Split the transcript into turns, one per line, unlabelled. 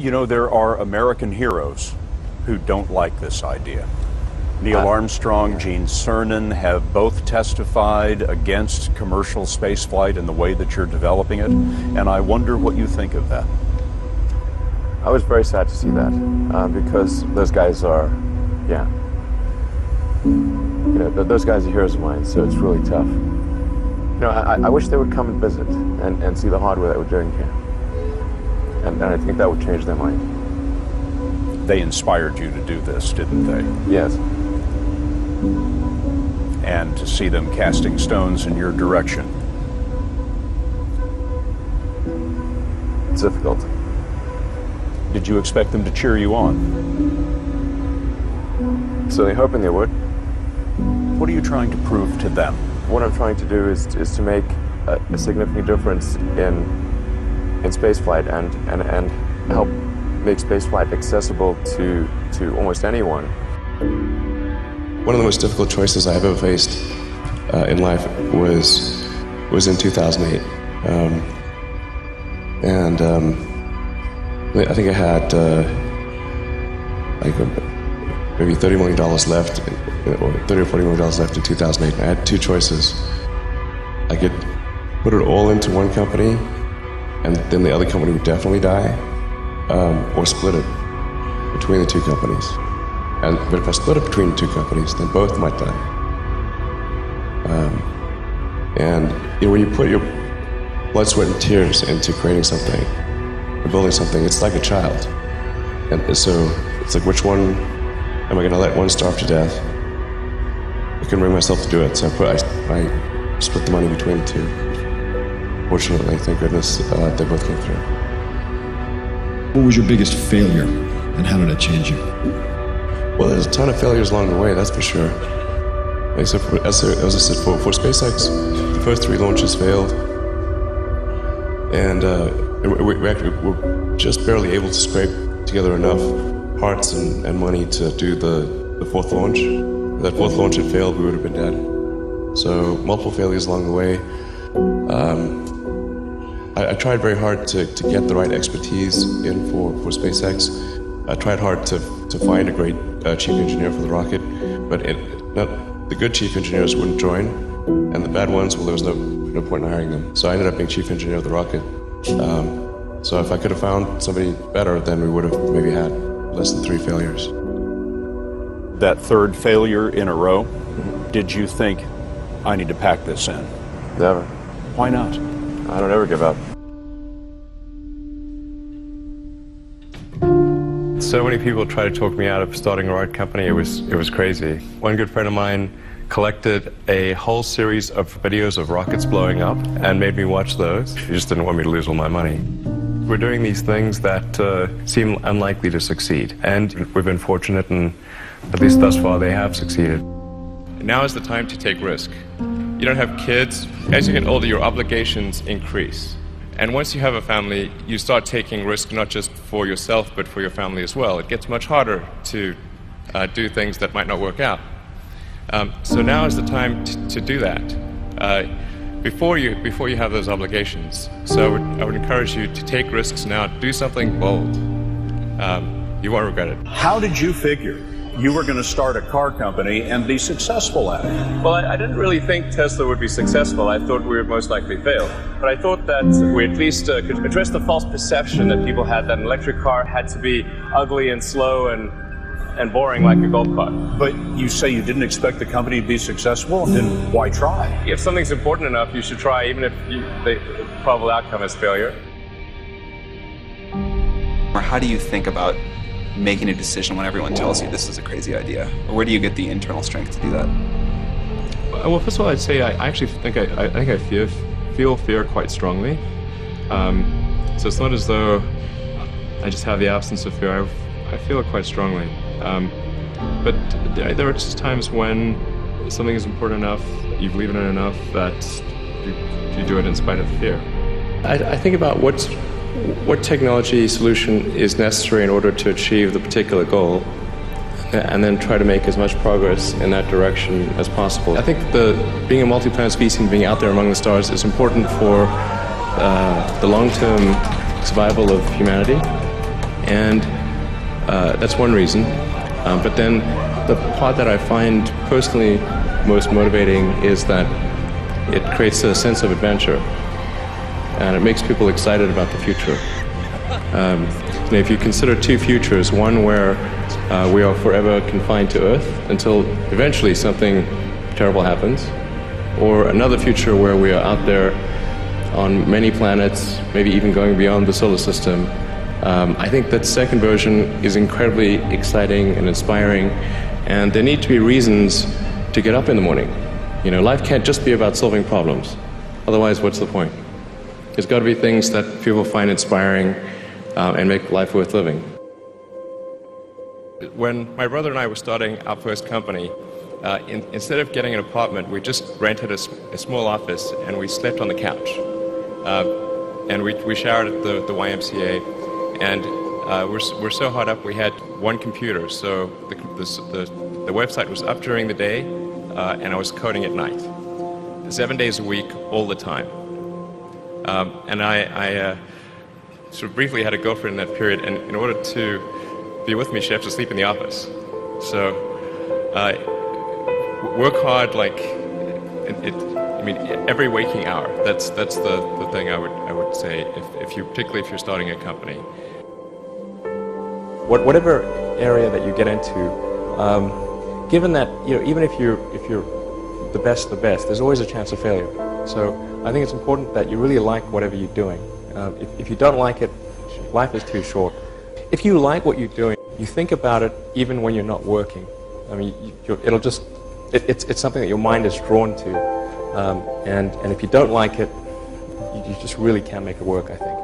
You know, there are American heroes who don't like this idea. Neil Armstrong, Gene Cernan have both testified against commercial spaceflight in the way that you're developing it, and I wonder what you think of that.
I was very sad to see that, because those guys are, yeah. You know, those guys are heroes of mine, so it's really tough. You know, I wish they would come and visit and see the hardware that we're doing here. And I think that would change their mind.
They inspired you to do this, didn't they?
Yes.
And to see them casting stones in your direction.
It's difficult.
Did you expect them to cheer you on?
Certainly hoping they would.
What are you trying to prove to them?
What I'm trying to do is to make a significant difference in spaceflight and help make spaceflight accessible to almost anyone.
One of the most difficult choices I've ever faced in life was in 2008. I think I had maybe $30 million left, or $30 or $40 million left in 2008. I had two choices. I could put it all into one company, and then the other company would definitely die, or split it between the two companies. But if I split it between the two companies, then both might die. And you know, when you put your blood, sweat, and tears into creating something, or building something, it's like a child. And so it's like, which one am I going to let one starve to death? I couldn't bring myself to do it, so I split the money between the two. Fortunately, thank goodness, they both came through.
What was your biggest failure, and how did it change you?
Well, there's a ton of failures along the way, that's for sure. As I said, for SpaceX, the first 3 launches failed. And we're just barely able to scrape together enough parts and money to do the 4th launch. If that 4th launch had failed, we would have been dead. So multiple failures along the way. I tried very hard to get the right expertise in for SpaceX. I tried hard to find a great chief engineer for the rocket, but the good chief engineers wouldn't join, and the bad ones, well, there was no point in hiring them. So I ended up being chief engineer of the rocket. So if I could have found somebody better, then we would have maybe had less than 3 failures.
That 3rd failure in a row, did you think, I need to pack this in?
Never.
Why not?
I don't ever give up.
So many people tried to talk me out of starting a rocket company. It was crazy. One good friend of mine collected a whole series of videos of rockets blowing up and made me watch those. He just didn't want me to lose all my money. We're doing these things that seem unlikely to succeed, and we've been fortunate, and at least thus far they have succeeded. Now is the time to take risk. You don't have kids. As you get older, your obligations increase. And once you have a family, you start taking risk not just for yourself, but for your family as well. It gets much harder to do things that might not work out. So now is the time to do that before you have those obligations. So I would encourage you to take risks now. Do something bold. You won't regret it.
How did you figure you were going to start a car company and be successful at it?
Well, I didn't really think Tesla would be successful. I thought we would most likely fail. But I thought that we at least could address the false perception that people had that an electric car had to be ugly and slow and boring like a golf cart.
But you say you didn't expect the company to be successful, then why try?
If something's important enough, you should try, even if the probable outcome is failure.
Or how do you think about making a decision when everyone tells you this is a crazy idea? Or where do you get the internal strength to do that?
Well, first of all, I'd say I actually think I feel fear quite strongly. So it's not as though I just have the absence of fear. I feel it quite strongly. But there are just times when something is important enough, you believe in it enough, that you do it in spite of the fear. I think about what technology solution is necessary in order to achieve the particular goal, and then try to make as much progress in that direction as possible. I think being a multi-planet species and being out there among the stars is important for the long-term survival of humanity. And that's one reason. But then the part that I find personally most motivating is that it creates a sense of adventure. And it makes people excited about the future. If you consider two futures, one where we are forever confined to Earth until eventually something terrible happens, or another future where we are out there on many planets, maybe even going beyond the solar system, I think that second version is incredibly exciting and inspiring, and there need to be reasons to get up in the morning. Life can't just be about solving problems. Otherwise, what's the point? There's got to be things that people find inspiring and make life worth living. When my brother and I were starting our first company, instead of getting an apartment, we just rented a small office and we slept on the couch. And we showered at the YMCA, and we're so hot up we had one computer, so the website was up during the day, and I was coding at night, 7 days a week, all the time. And I sort of briefly had a girlfriend in that period, and in order to be with me, she had to sleep in the office. So work hard, every waking hour. That's the thing I would say, particularly if you're starting a company. Whatever area that you get into, given that even if you're the best, there's always a chance of failure. So I think it's important that you really like whatever you're doing. If you don't like it, life is too short. If you like what you're doing, you think about it even when you're not working. I mean, it's something that your mind is drawn to. And if you don't like it, you just really can't make it work, I think.